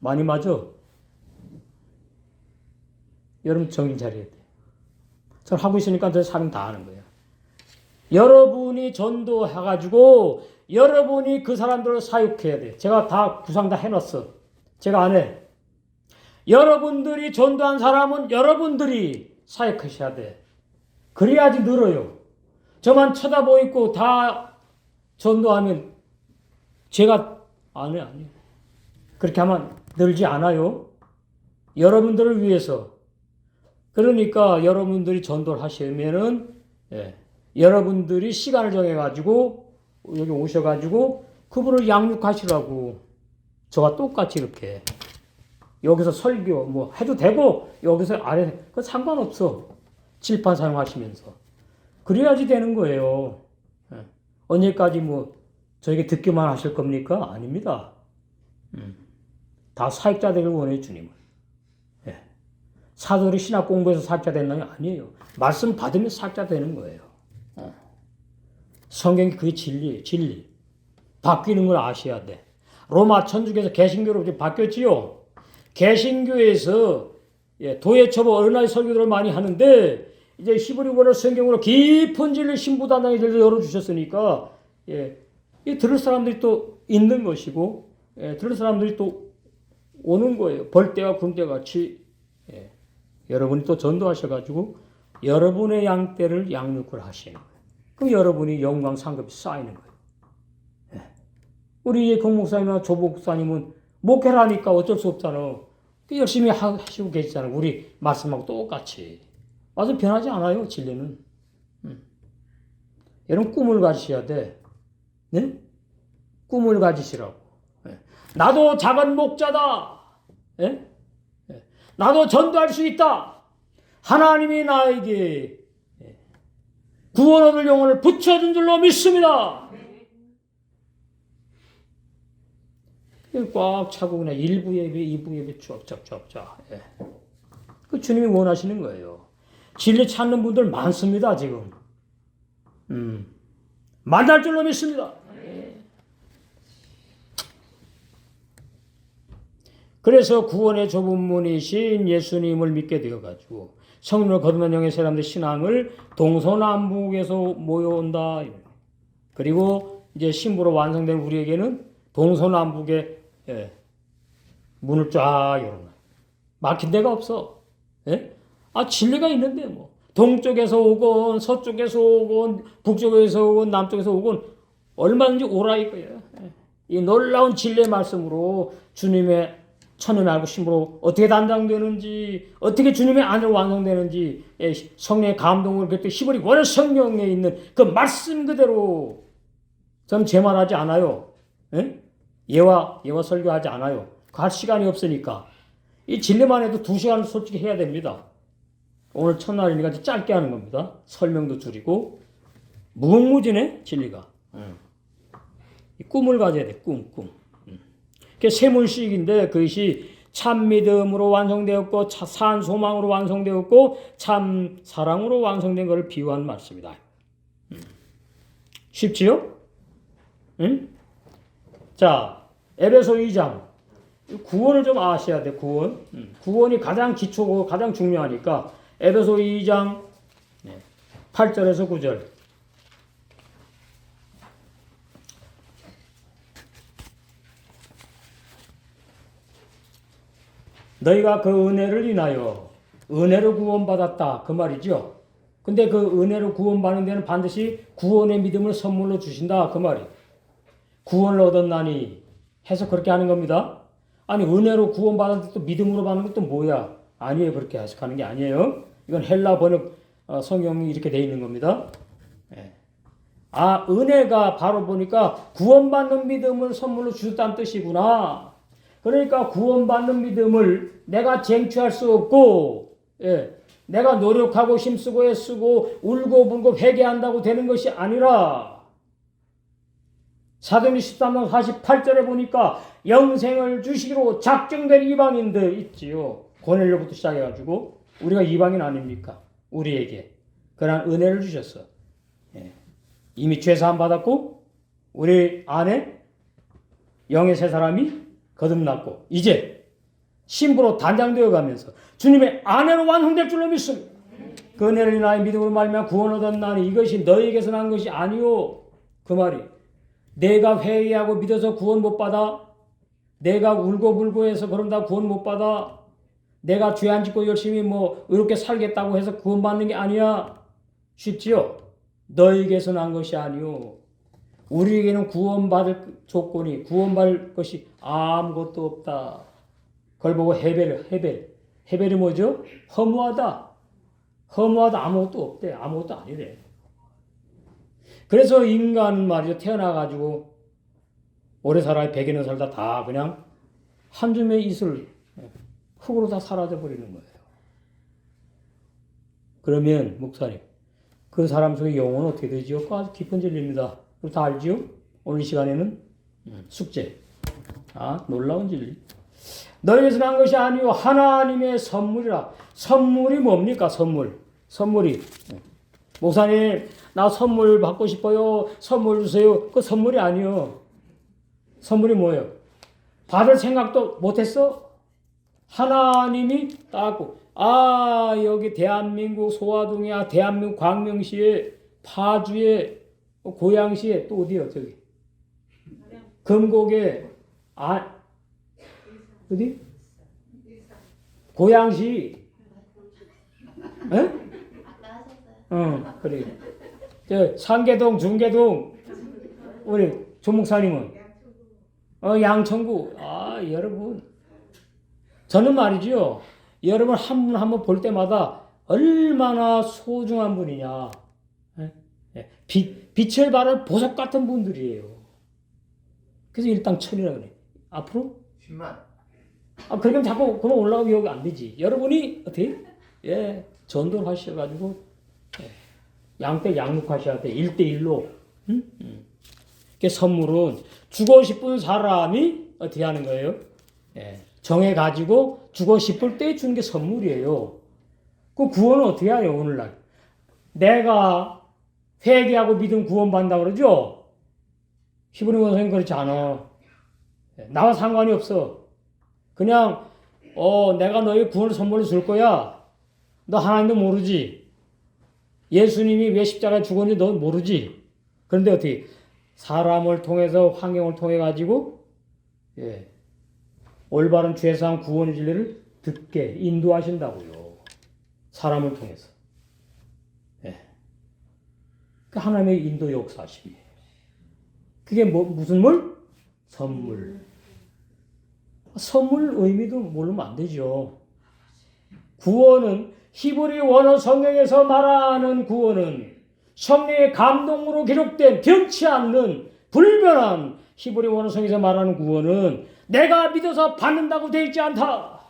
[SPEAKER 1] 많이 맞아. 여러분 정신 차려야 돼. 전 하고 있으니까 저 사람 다 하는 거예요. 여러분이 전도해가지고 여러분이 그 사람들을 사육해야 돼. 제가 다 구상 다 해놨어. 제가 안 해. 여러분들이 전도한 사람은 여러분들이 사역하셔야 돼. 그래야지 늘어요. 저만 쳐다보고 있고 다 전도하면 제가 안 해요. 그렇게 하면 늘지 않아요. 여러분들을 위해서. 그러니까 여러분들이 전도를 하시면은 여러분들이 시간을 정해가지고 여기 오셔가지고 그분을 양육하시라고. 저와 똑같이 이렇게. 여기서 설교 뭐 해도 되고 여기서 안 해도 그 상관없어. 칠판 사용하시면서. 그래야지 되는 거예요. 언제까지 뭐 저에게 듣기만 하실 겁니까? 아닙니다. 다 사역자 되길 원해요, 주님은. 사도들이 신학 공부해서 사역자 된다는 게 아니에요. 말씀 받으면 사역자 되는 거예요. 성경이 그게 진리예요, 진리. 바뀌는 걸 아셔야 돼. 로마 천주교에서 개신교로 이제 바뀌었지요. 개신교에서 도예 처벌 어린아이 설교들을 많이 하는데 이제 히브리어로 성경으로 깊은 진리 신부단장이 열어주셨으니까 들을 사람들이 또 있는 것이고 들을 사람들이 또 오는 거예요. 벌떼와 군대 같이 여러분이 또 전도하셔가지고 여러분의 양떼를 양육을 하시는 거예요. 그럼 여러분이 영광 상급이 쌓이는 거예요. 우리 공 목사님이나 조 목사님은 목회를 하니까 어쩔 수 없잖아. 열심히 하시고 계시잖아. 우리 말씀하고 똑같이. 아주 변하지 않아요, 진리는. 여러분 꿈을 가지셔야 돼. 네? 꿈을 가지시라고. 나도 작은 목자다. 네? 나도 전도할 수 있다. 하나님이 나에게 구원 얻을 영혼을 붙여준 줄로 믿습니다. 꽉 차고 그냥 1부 예배, 2부 예배 쫙쫙쫙쫙. 그 주님이 원하시는 거예요. 진리 찾는 분들 많습니다, 지금. 만날 줄로 믿습니다. 그래서 구원의 좁은 문이신 예수님을 믿게 되어가지고 성령으로 거듭난 영의 사람들 신앙을 동서남북에서 모여온다. 그리고 이제 신부로 완성된 우리에게는 동서남북의 문을 쫙 열어놔. 막힌 데가 없어. 진리가 있는데 뭐 동쪽에서 오건 서쪽에서 오건 북쪽에서 오건 남쪽에서 오건 얼마든지 오라 이거예요. 이 놀라운 진리의 말씀으로 주님의 천연의 알고 신부로 어떻게 단장되는지 어떻게 주님의 안으로 완성되는지 성령의 감동을 그때 히브리 원어 성경에 있는 그 말씀 그대로 저는 제 말하지 않아요. 예화 설교하지 않아요. 갈 시간이 없으니까 이 진리만 해도 2시간을 솔직히 해야 됩니다. 오늘 첫날이니까 짧게 하는 겁니다. 설명도 줄이고 무궁무진해 진리가. 이 꿈을 가져야 돼. 꿈. 그게 세 문씩인데 그것이 참 믿음으로 완성되었고 산 소망으로 완성되었고 참 사랑으로 완성된 것을 비유한 말씀이다. 쉽지요? 자, 에베소 2장. 구원을 좀 아셔야 돼, 구원. 구원이 가장 기초고 가장 중요하니까 에베소 2장 8절에서 9절. 너희가 그 은혜를 인하여 은혜로 구원받았다. 그 말이죠. 근데 그 은혜로 구원받는 데는 반드시 구원의 믿음을 선물로 주신다. 그 말이. 구원을 얻었나니 해서 그렇게 하는 겁니다. 아니 은혜로 구원받았는데 또 믿음으로 받는 것도 뭐야? 아니에요. 그렇게 해석하는 게 아니에요. 이건 헬라 번역 성경이 이렇게 돼 있는 겁니다. 아, 은혜가 바로 보니까 구원받는 믿음을 선물로 주셨다는 뜻이구나. 그러니까 구원받는 믿음을 내가 쟁취할 수 없고, 내가 노력하고 힘쓰고 애쓰고 울고 불고 회개한다고 되는 것이 아니라 사도행전 13장 48절에 보니까 영생을 주시기로 작정된 이방인들 있지요. 고넬료부터 시작해가지고 우리가 이방인 아닙니까? 우리에게 그러한 은혜를 주셨어. 이미 죄사함 받았고 우리 안에 영의 새 사람이 거듭났고 이제 신부로 단장되어 가면서 주님의 아내로 완성될 줄로 믿습니다. 그 은혜를 인하여 믿음으로 말미암아 구원 얻었나니 이것이 너희에게서 난 것이 아니요. 그 말이 내가 회개하고 믿어서 구원 못 받아. 내가 울고 불고 해서 그런다 구원 못 받아. 내가 죄 안 짓고 열심히 이렇게 살겠다고 해서 구원 받는 게 아니야. 쉽지요? 너희에게서 난 것이 아니요. 우리에게는 구원받을 조건이 구원받을 것이 아무것도 없다. 그걸 보고 헤벨이 뭐죠? 허무하다. 아무것도 없대. 아무것도 아니래. 그래서 인간은 말이죠. 태어나가지고 오래 살아 100여 년 살다 다 그냥 한 줌의 이슬 흙으로 다 사라져 버리는 거예요. 그러면 목사님 그 사람 속의 영혼은 어떻게 되지요? 그 아주 깊은 진리입니다. 다 알지요? 오늘 시간에는 숙제. 놀라운 진리. 너희에서 난 것이 아니요 하나님의 선물이라. 선물이 뭡니까? 선물이. 목사님 나 선물 받고 싶어요. 선물 주세요. 그 선물이 아니요. 선물이 뭐예요? 받을 생각도 못했어? 하나님이 따고 여기 대한민국 소화동이야. 대한민국 광명시에 파주에 고양시에 또 어디요? 저기 금곡에 어디? 고양시. 그래. 저 상계동, 중계동 우리 조목사님은 양천구. 여러분 저는 말이죠. 여러분 한 분 한 분 볼 때마다 얼마나 소중한 분이냐. 빛을 발할 보석 같은 분들이에요. 그래서 일당천이라고 그래. 앞으로
[SPEAKER 2] 10만.
[SPEAKER 1] 그러면 자꾸 그만 올라가면 여기 안 되지. 여러분이 어떻게? 전도를 하셔가지고 양떼 양육하셔야 돼. 1대1로. 그 선물은 주고 싶은 사람이 어떻게 하는 거예요? 정해가지고 주고 싶을 때 주는 게 선물이에요. 그 구원은 어떻게 하냐 오늘날. 내가 회개하고 믿음 구원받는다고 그러죠? 히브리 원서는 그렇지 않아. 나와 상관이 없어. 그냥 내가 너희 구원을 선물로 줄 거야. 너 하나님도 모르지. 예수님이 왜 십자가에 죽었는지 너 모르지. 그런데 어떻게 사람을 통해서 환경을 통해 가지고 올바른 죄사함 구원의 진리를 듣게 인도하신다고요. 사람을 통해서. 그 하나님의 인도 역사심이에요. 그게 무슨 물? 선물. 선물 의미도 모르면 안 되죠. 구원은 히브리 원어 성경에서 말하는 구원은 성령의 감동으로 기록된 변치 않는 불변한 히브리 원어 성경에서 말하는 구원은 내가 믿어서 받는다고 되어 있지 않다.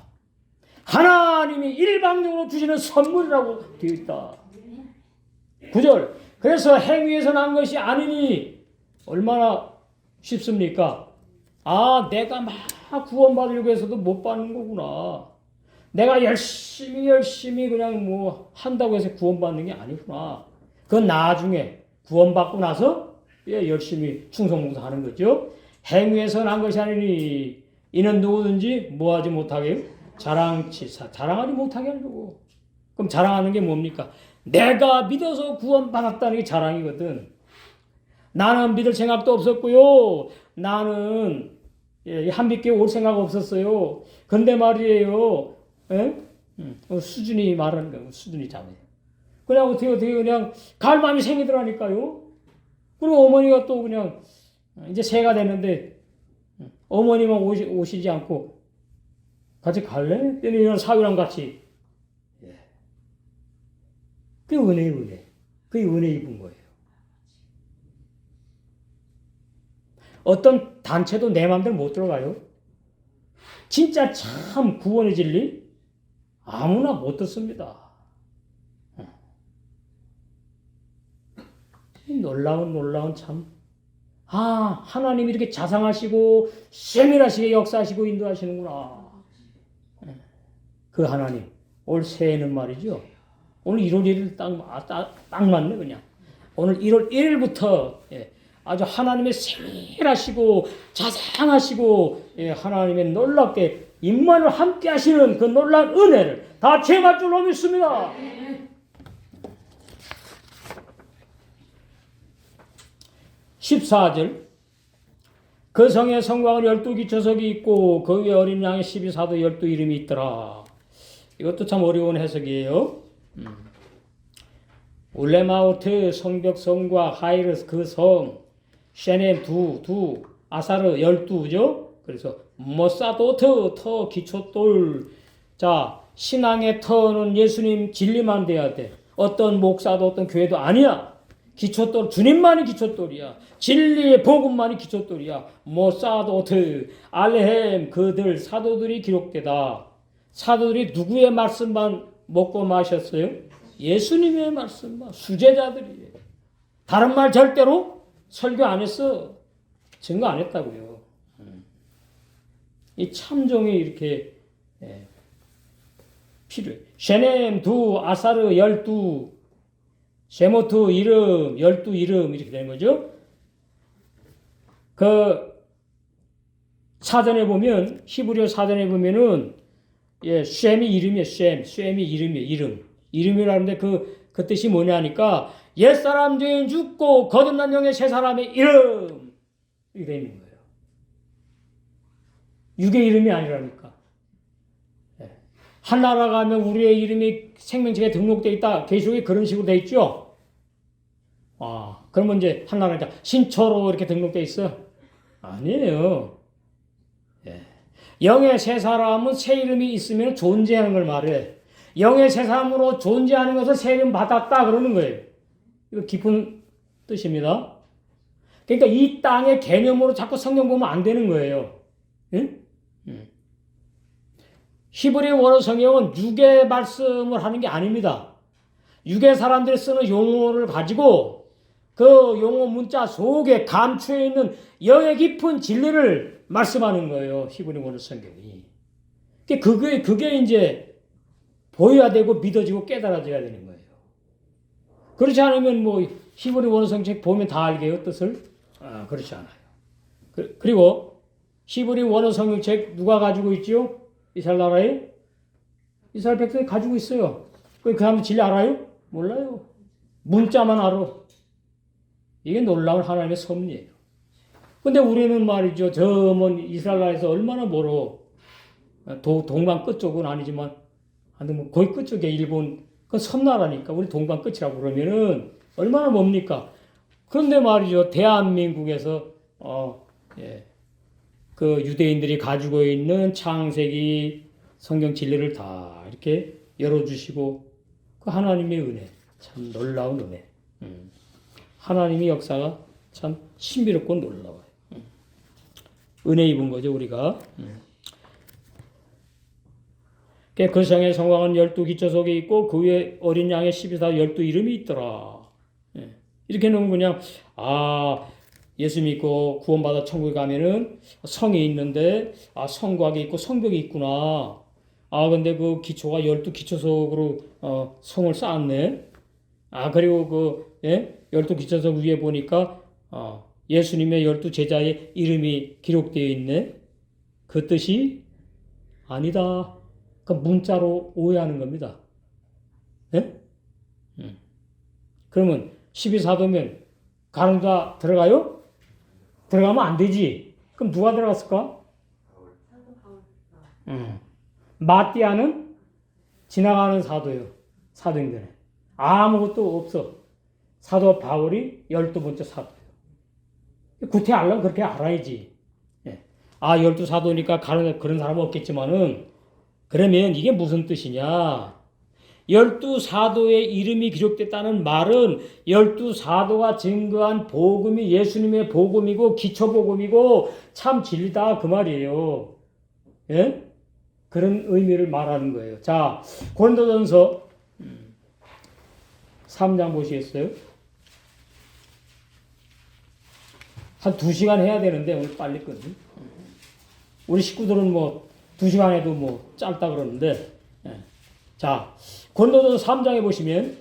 [SPEAKER 1] 하나님이 일방적으로 주시는 선물이라고 되어 있다. 9절. 그래서 행위에서 난 것이 아니니 얼마나 쉽습니까? 내가 막 구원받으려고 해서도 못 받는 거구나. 내가 열심히 그냥 한다고 해서 구원받는 게 아니구나. 그건 나중에 구원받고 나서 열심히 충성봉사하는 거죠. 행위에서 난 것이 아니니 이는 누구든지 뭐하지 못하게 자랑하지 못하게 하려고. 그럼 자랑하는 게 뭡니까? 내가 믿어서 구원받았다는 게 자랑이거든. 나는 믿을 생각도 없었고요. 나는 한빛교회 올 생각 없었어요. 근데 말이에요. 수준이 말하는 거예요. 수준이 작아요. 그냥 어떻게 그냥 갈망이 생기더라니까요. 그리고 어머니가 또 그냥 이제 새가 됐는데 어머니만 오시지 않고 같이 갈래? 이런 사위랑 같이. 그게 은혜예요, 은혜. 그게 은혜 입은 거예요. 어떤 단체도 내 마음대로 못 들어가요. 진짜 참 구원의 진리 아무나 못 듣습니다. 놀라운 참. 하나님이 이렇게 자상하시고 세밀하시게 역사하시고 인도하시는구나. 그 하나님. 올 새해는 말이죠. 오늘 1월 1일 딱 맞네 그냥. 오늘 1월 1일부터 아주 하나님의 세밀하시고 자상하시고 하나님의 놀랍게 임만을 함께 하시는 그 놀라운 은혜를 다 체험할 줄로 믿습니다. 14절 그 성에 성곽은 12기초석이 있고 그 위에 어린 양의 12사도 12이름이 있더라. 이것도 참 어려운 해석이에요. 울레마우트 성벽 성과 하이르스 그 성 셰넴 두 아사르 12죠. 그래서 모사도트 터 기초돌. 자, 신앙의 터는 예수님 진리만 돼야 돼. 어떤 목사도 어떤 교회도 아니야. 기초돌 주님만이 기초돌이야. 진리의 복음만이 기초돌이야. 모사도트 알레헴 그들 사도들이 기록되다. 사도들이 누구의 말씀만 먹고 마셨어요? 예수님의 말씀만. 수제자들이에요. 다른 말 절대로 설교 안 했어. 증거 안 했다고요. 이 참종이 이렇게 필요해. 셰넴 두 아사르 12 세모트 이름 12이름 이렇게 되는 거죠. 그 사전에 보면 히브리어 사전에 보면은 셈이 이름이에요. 셈이 이름이에요. 이름이라는데 그 뜻이 뭐냐니까 옛사람 죄인 죽고 거듭난 영의 새 사람의 이름 이렇게 되는 거예요. 육의 이름이 아니라니까. 한나라 가면 우리의 이름이 생명책에 등록되어 있다. 계시록에 그런 식으로 되어 있죠. 그러면 이제 한나라 신초로 이렇게 등록되어 있어? 아니에요. 영의 새 사람은 새 이름이 있으면 존재하는 걸 말해. 영의 새 사람으로 존재하는 것을 새 이름 받았다 그러는 거예요. 이거 깊은 뜻입니다. 그러니까 이 땅의 개념으로 자꾸 성경 보면 안 되는 거예요. 응? 히브리 원어 성경은 육의 말씀을 하는 게 아닙니다. 육의 사람들이 쓰는 용어를 가지고 그 용어 문자 속에 감추어 있는 영의 깊은 진리를 말씀하는 거예요. 히브리 원어 성경이. 그게 이제 보여야 되고 믿어지고 깨달아져야 되는 거예요. 그렇지 않으면 뭐 히브리 원어 성경 보면 다 알게요, 뜻을? 그렇지 않아요. 그리고 히브리 원어 성경책 누가 가지고 있지요? 이스라엘 나라에? 이스라엘 백성이 가지고 있어요. 그 사람 진리 알아요? 몰라요. 문자만 알아. 이게 놀라운 하나님의 섭리예요. 근데 우리는 말이죠. 저 먼 이스라엘 나라에서 얼마나 멀어. 동방 끝쪽은 아니지만 뭐 거의 끝쪽에 일본 그 섬나라니까 우리 동방 끝이라고 그러면은 얼마나 멉니까? 그런데 말이죠. 대한민국에서 그 유대인들이 가지고 있는 창세기 성경 진리를 다 이렇게 열어주시고 그 하나님의 은혜 참 놀라운 은혜. 하나님의 역사가 참 신비롭고 놀라워요. 은혜 입은 거죠 우리가. 그 성의 성곽은 12기초석이 있고 그 위에 어린 양의 12사 12이름이 있더라. 이렇게 놓으면 그냥 예수 믿고 구원받아 천국에 가면은 성이 있는데 성곽이 있고 성벽이 있구나. 근데 그 기초가 12기초석으로 성을 쌓았네. 그리고 12기초석 위에 보니까 예수님의 12제자의 이름이 기록되어 있네. 그 뜻이 아니다. 그 문자로 오해하는 겁니다. 예? 그러면 12사도면 가룟자 들어가요? 들어가면 안 되지. 그럼 누가 들어갔을까? 마띠아는 지나가는 사도요. 사도행전에. 아무것도 없어. 사도 바울이 12번째 사도예요. 구태 알려면 그렇게 알아야지. 예. 12사도니까 그런 사람은 없겠지만은, 그러면 이게 무슨 뜻이냐? 12사도의 이름이 기록됐다는 말은 12사도가 증거한 복음이 예수님의 복음이고 기초복음이고 참 진리다 그 말이에요. 예? 그런 의미를 말하는 거예요. 자, 고린도전서 3장 보시겠어요? 한 2시간 해야 되는데 오늘 빨리 끝. 우리 식구들은 뭐 2시간 해도 뭐 짧다 그러는데, 예. 자, 고린도전서 3장에 보시면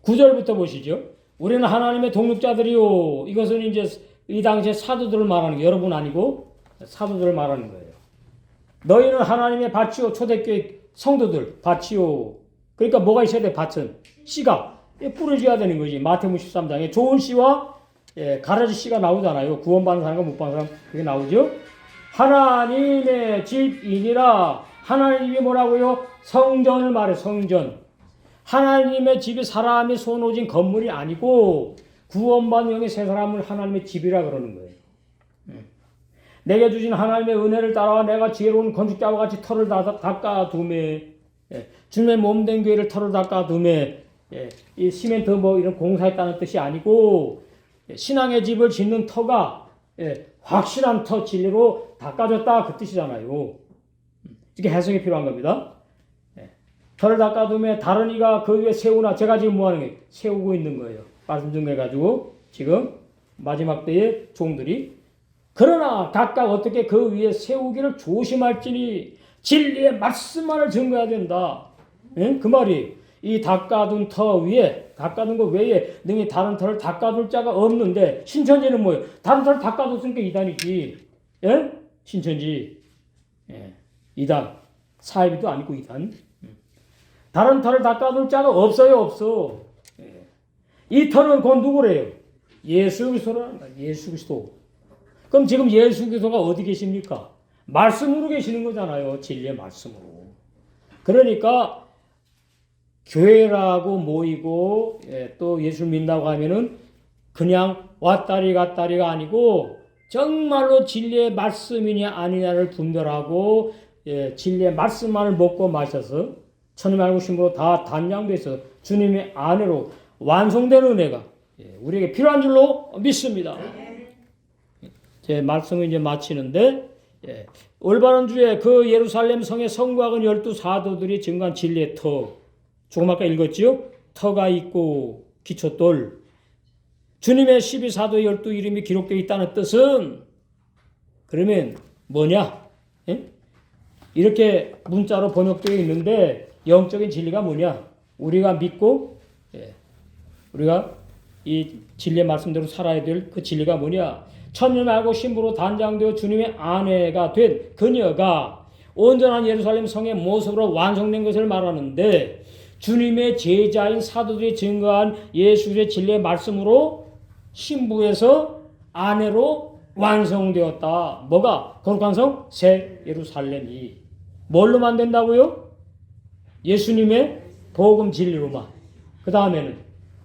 [SPEAKER 1] 9절부터 보시죠. 우리는 하나님의 동역자들이요. 이것은 이제 이 당시에 사도들을 말하는 거예요. 여러분 아니고 사도들을 말하는 거예요. 너희는 하나님의 밭이요. 초대교회 성도들 밭이요. 그러니까 뭐가 있어야 돼? 밭은 씨가 뿌려줘야 되는 거지. 마태복음 13장에 좋은 씨와 가라지 씨가 나오잖아요. 구원받는 사람과 못 받는 사람 그게 나오죠. 하나님의 집이니라. 하나님이 뭐라고요? 성전을 말해. 성전. 하나님의 집이 사람이 손오진 건물이 아니고 구원받은 영의 새 사람을 하나님의 집이라 그러는 거예요. 내게 주신 하나님의 은혜를 따라와 내가 지혜로운 건축자와 같이 터를 닦아두매. 주님의 몸된 교회를 터를 닦아두매. 이 시멘트 뭐 이런 공사했다는 뜻이 아니고 신앙의 집을 짓는 터가 확실한 터 진리로 닦아줬다 그 뜻이잖아요. 이게 해석이 필요한 겁니다. 터를 닦아두매 다른 이가 그 위에 세우나 제가 지금 뭐하는 거예요? 세우고 있는 거예요. 말씀 증거해가지고 지금 마지막 때의 종들이 그러나 각각 어떻게 그 위에 세우기를 조심할지니 진리의 말씀만을 증거해야 된다. 그 말이 이 닦아둔 터 위에 닦아둔 거 외에 능히 다른 터를 닦아둘 자가 없는데 신천지는 뭐예요? 다른 터를 닦아뒀으니까 이단이지. 예? 신천지. 이단. 사이비도 아니고 이단. 다른 터를 닦아둘 자가 없어요. 없어. 이 터는 곧 누구래요? 예수 그리스도라는 거야. 예수 그리스도. 그럼 지금 예수 그리스도가 어디 계십니까? 말씀으로 계시는 거잖아요. 진리의 말씀으로. 그러니까 교회라고 모이고 또 예수를 믿는다고 하면은 그냥 왔다리 갔다리가 아니고 정말로 진리의 말씀이냐 아니냐를 분별하고 진리의 말씀만을 먹고 마셔서 천님 알고 심으로 다 단장돼서 주님의 안으로 완성된 은혜가 우리에게 필요한 줄로 믿습니다. 제 말씀을 이제 마치는데 올바른 주에 그 예루살렘 성의 성곽은 12사도들이 증거한 진리의 터 조금 아까 읽었지요? 터가 있고 기초돌 주님의 12사도의 12 이름이 기록되어 있다는 뜻은 그러면 뭐냐? 이렇게 문자로 번역되어 있는데 영적인 진리가 뭐냐? 우리가 믿고 우리가 이 진리의 말씀대로 살아야 될 그 진리가 뭐냐? 천년 알고 신부로 단장되어 주님의 아내가 된 그녀가 온전한 예루살렘 성의 모습으로 완성된 것을 말하는데 주님의 제자인 사도들이 증거한 예수의 진리의 말씀으로 신부에서 아내로 완성되었다. 뭐가? 거룩한 성 새 예루살렘이. 뭘로 만든다고요? 예수님의 복음 진리로만. 그 다음에는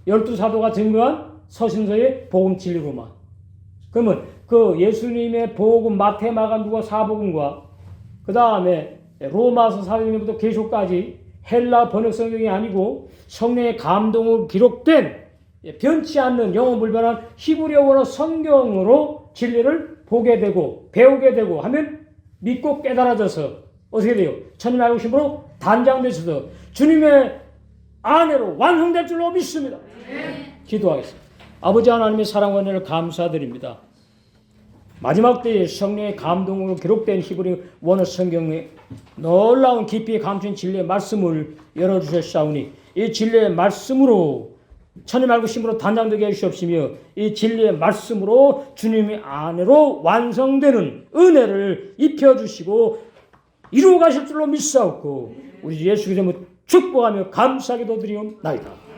[SPEAKER 1] 12사도가 증거한 서신서의 복음 진리로만. 그러면 그 예수님의 복음 마태 마가 누가 사복음과 그 다음에 로마서 사도행전부터 계시록까지 헬라 번역 성경이 아니고 성령의 감동으로 기록된 변치 않는 영원 불변한 히브리어로 성경으로 진리를 보게 되고 배우게 되고 하면 믿고 깨달아져서 어떻게 돼요? 천님 알고 심으로 단장되셔서 주님의 아내로 완성될 줄로 믿습니다. 기도하겠습니다. 아버지 하나님의 사랑과 은혜를 감사드립니다. 마지막 때에 성령의 감동으로 기록된 히브리 원어 성경에 놀라운 깊이 감춘 진리의 말씀을 열어주셨사오니 이 진리의 말씀으로 천님 알고 심으로 단장되게 해주시옵시며 이 진리의 말씀으로 주님의 아내로 완성되는 은혜를 입혀주시고 이루어 가실 줄로 믿사옵고 우리 주 예수 그리스도 축복하며 감사하게도 드리옵나이다.